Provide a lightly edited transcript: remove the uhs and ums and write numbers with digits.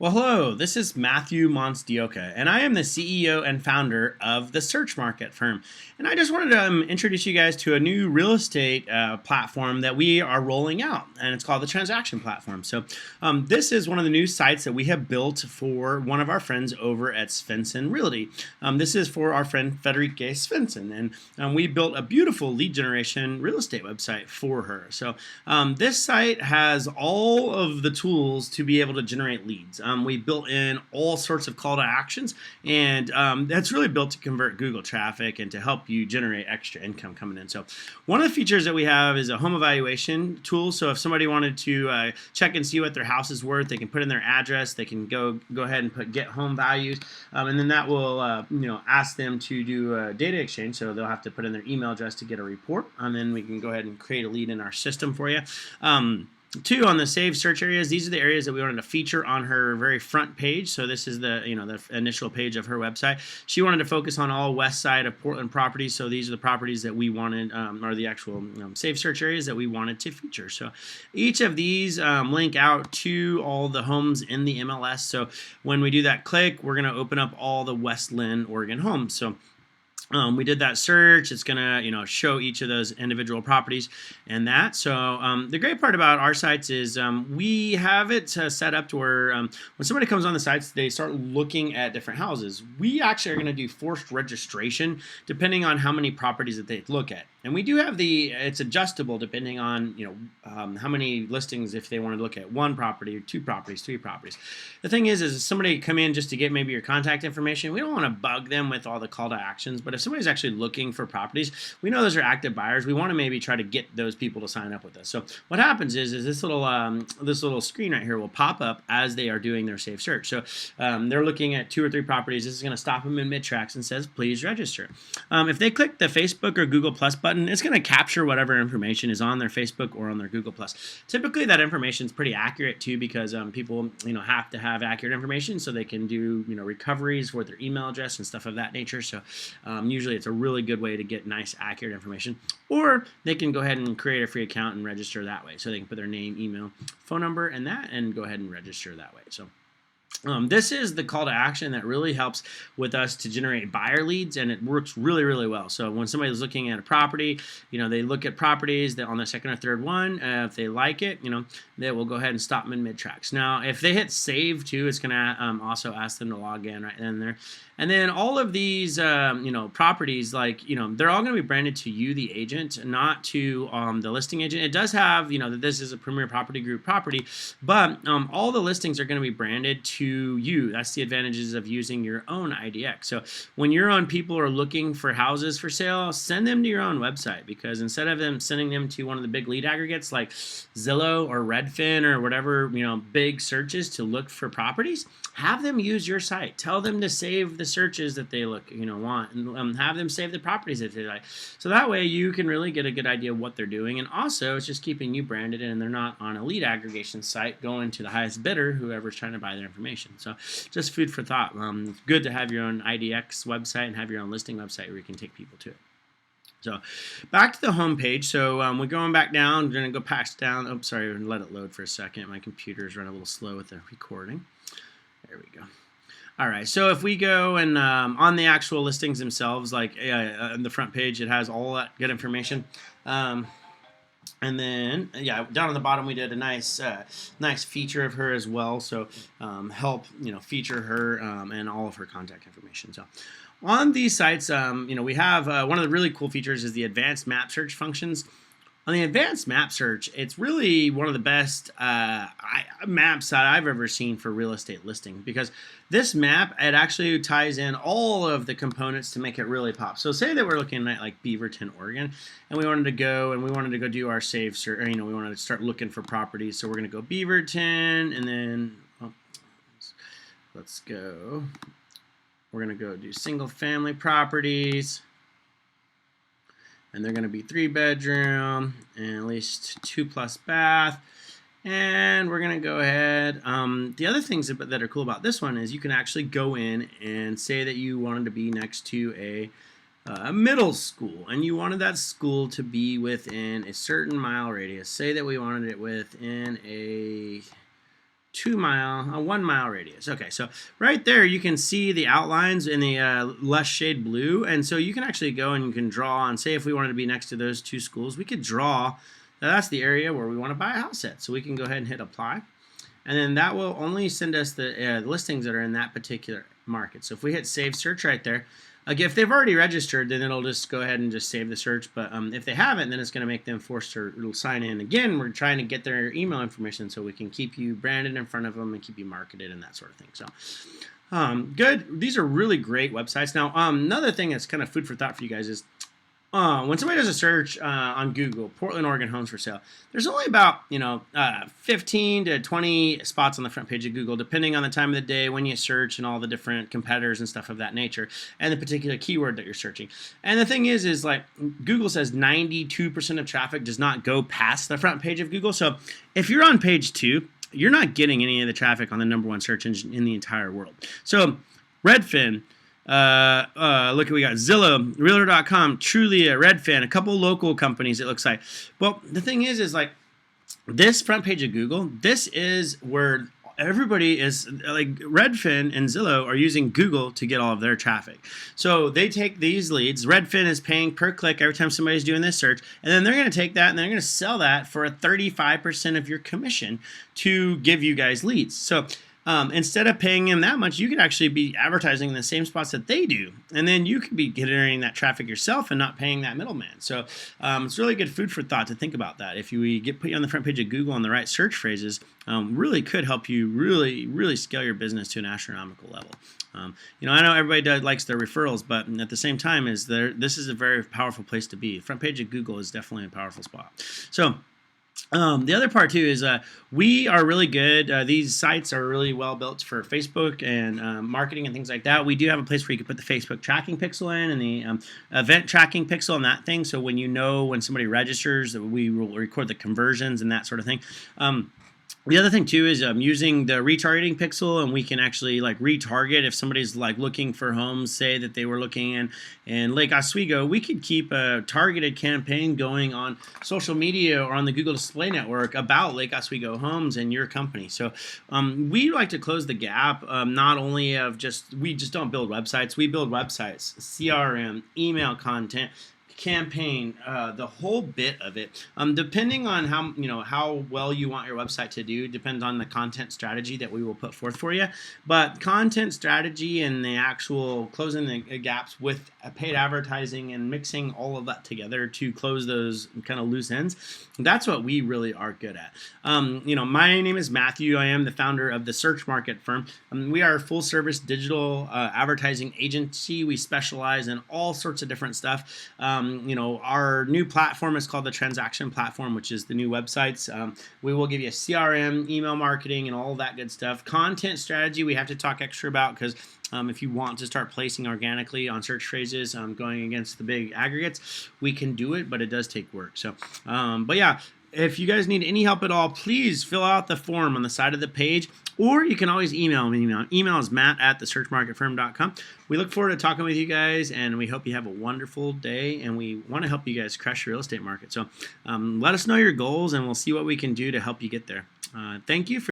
Well, hello, this is Matthew Monstioka, and I am the CEO and founder of the Search Market Firm. And I just wanted to introduce you guys to a new real estate platform that we are rolling out, and it's called the Transaction Platform. So, this is one of the new sites that we have built for one of our friends over at Svensson Realty. This is for our friend Frederique Svensson, and we built a beautiful lead generation real estate website for her. So, this site has all of the tools to be able to generate leads. We built in all sorts of call to actions, and that's really built to convert Google traffic and to help you generate extra income coming in. So one of the features that we have is a home evaluation tool. So if somebody wanted to check and see what their house is worth, they can put in their address, they can go ahead and put get home values, and then that will ask them to do a data exchange. So they'll have to put in their email address to get a report, and then we can go ahead and create a lead in our system for you. Two, on the saved search areas, these are the areas that we wanted to feature on her very front page. So this is the the initial page of her website. She wanted to focus on all west side of Portland properties. So these are the properties that we wanted, or the actual saved search areas that we wanted to feature. So each of these link out to all the homes in the MLS. So when we do that click, we're going to open up all the West Linn, Oregon homes. So we did that search. It's gonna, show each of those individual properties and that. So the great part about our sites is we have it set up to where when somebody comes on the sites, they start looking at different houses. We actually are going to do forced registration depending on how many properties that they look at. And we do have it's adjustable depending on, how many listings, if they want to look at one property or two properties, three properties. The thing is if somebody come in just to get maybe your contact information, we don't want to bug them with all the call to actions. But if somebody's actually looking for properties, we know those are active buyers. We want to maybe try to get those people to sign up with us. So what happens is this little screen right here will pop up as they are doing their safe search. So they're looking at 2 or 3 properties. This is going to stop them in mid-tracks and says, please register. If they click the Facebook or Google Plus button, it's going to capture whatever information is on their Facebook or on their Google Plus. Typically, that information is pretty accurate too, because people have to have accurate information so they can do recoveries for their email address and stuff of that nature. So usually, it's a really good way to get nice, accurate information. Or they can go ahead and create a free account and register that way. So they can put their name, email, phone number, and go ahead and register that way. So. This is the call to action that really helps with us to generate buyer leads, and it works really, really well. So when somebody's looking at a property, they look at properties that on the second or third one, if they like it, they will go ahead and stop them in mid-tracks. Now, if they hit save too, it's going to also ask them to log in right then and there. And then all of these, properties, they're all going to be branded to you, the agent, not to the listing agent. It does have, that this is a Premier Property Group property, but all the listings are going to be branded to you. That's the advantages of using your own IDX. So when your own people are looking for houses for sale, send them to your own website, because instead of them sending them to one of the big lead aggregates like Zillow or Redfin or whatever, big searches to look for properties, have them use your site. Tell them to save the searches that they want, and have them save the properties that they like. So that way you can really get a good idea of what they're doing, and also it's just keeping you branded, and they're not on a lead aggregation site going to the highest bidder, whoever's trying to buy their information. So just food for thought. Good to have your own IDX website and have your own listing website where you can take people to it. So back to the home page. So we're going back down. We're going to go past down. Oh, sorry, let it load for a second. My computer's run a little slow with the recording. There we go. All right, so if we go and on the actual listings themselves, like on the front page, it has all that good information. And then, down on the bottom, we did a nice feature of her as well. So help, feature her and all of her contact information. So on these sites, we have one of the really cool features is the advanced map search functions. On the advanced map search, it's really one of the best maps that I've ever seen for real estate listing, because this map, it actually ties in all of the components to make it really pop. So say that we're looking at like Beaverton, Oregon, and we wanted to go do our save search, or, we wanted to start looking for properties. So we're going to go Beaverton, and then let's go. We're going to go do single family properties. And they're going to be 3-bedroom and at least 2+ bath. And we're going to go ahead. The other things that are cool about this one is you can actually go in and say that you wanted to be next to a middle school, and you wanted that school to be within a certain mile radius. Say that we wanted it within a 2 mile, a 1 mile radius. Okay, so right there you can see the outlines in the less shade blue, and so you can actually go and you can draw, and say if we wanted to be next to those two schools, we could draw that's the area where we want to buy a house at. So we can go ahead and hit apply, and then that will only send us the listings that are in that particular market. So if we hit save search right there, again, if they've already registered, then it'll just go ahead and just save the search. But if they haven't, then it's going to make them forced to sign in. Again, we're trying to get their email information so we can keep you branded in front of them and keep you marketed and that sort of thing. So good. These are really great websites. Now, another thing that's kind of food for thought for you guys is when somebody does a search on Google, Portland, Oregon homes for sale, there's only about 15 to 20 spots on the front page of Google, depending on the time of the day when you search and all the different competitors and stuff of that nature, and the particular keyword that you're searching. And the thing is like Google says 92% of traffic does not go past the front page of Google. So if you're on page 2, you're not getting any of the traffic on the #1 search engine in the entire world. So Redfin. Look, we got Zillow, Realtor.com, Trulia, Redfin, a couple local companies, it looks like. Well, the thing is like this front page of Google, this is where everybody is, like Redfin and Zillow are using Google to get all of their traffic. So they take these leads. Redfin is paying per click every time somebody's doing this search, and then they're going to take that and they're going to sell that for a 35% of your commission to give you guys leads. So instead of paying them that much, you could actually be advertising in the same spots that they do, and then you could be generating that traffic yourself and not paying that middleman. So it's really good food for thought to think about that. If we put you on the front page of Google on the right search phrases, really could help you really scale your business to an astronomical level. I know everybody likes their referrals, but at the same time, this is a very powerful place to be. Front page of Google is definitely a powerful spot. So. The other part too is we are really good. These sites are really well built for Facebook and marketing and things like that. We do have a place where you can put the Facebook tracking pixel in and the event tracking pixel and that thing. So when somebody registers, we will record the conversions and that sort of thing. The other thing too is using the retargeting pixel, and we can actually like retarget if somebody's like looking for homes, say that they were looking in Lake Oswego. We could keep a targeted campaign going on social media or on the Google Display Network about Lake Oswego homes and your company. So we like to close the gap, not only of we just don't build websites. We build websites, CRM, email content, campaign, the whole bit of it, depending on how well you want your website to do, depends on the content strategy that we will put forth for you. But content strategy and the actual closing the gaps with paid advertising and mixing all of that together to close those kind of loose ends, that's what we really are good at. My name is Matthew. I am the founder of the Search Market Firm. We are a full service digital advertising agency. We specialize in all sorts of different stuff. Our new platform is called the Transaction Platform, which is the new websites. We will give you a CRM, email marketing, and all of that good stuff. Content strategy we have to talk extra about because if you want to start placing organically on search phrases, going against the big aggregates, we can do it, but it does take work. So, but yeah, if you guys need any help at all, please fill out the form on the side of the page, or you can always email me. Email is matt@thesearchmarketfirm.com. We look forward to talking with you guys, and we hope you have a wonderful day, and we want to help you guys crush your real estate market. So let us know your goals, and we'll see what we can do to help you get there. Thank you for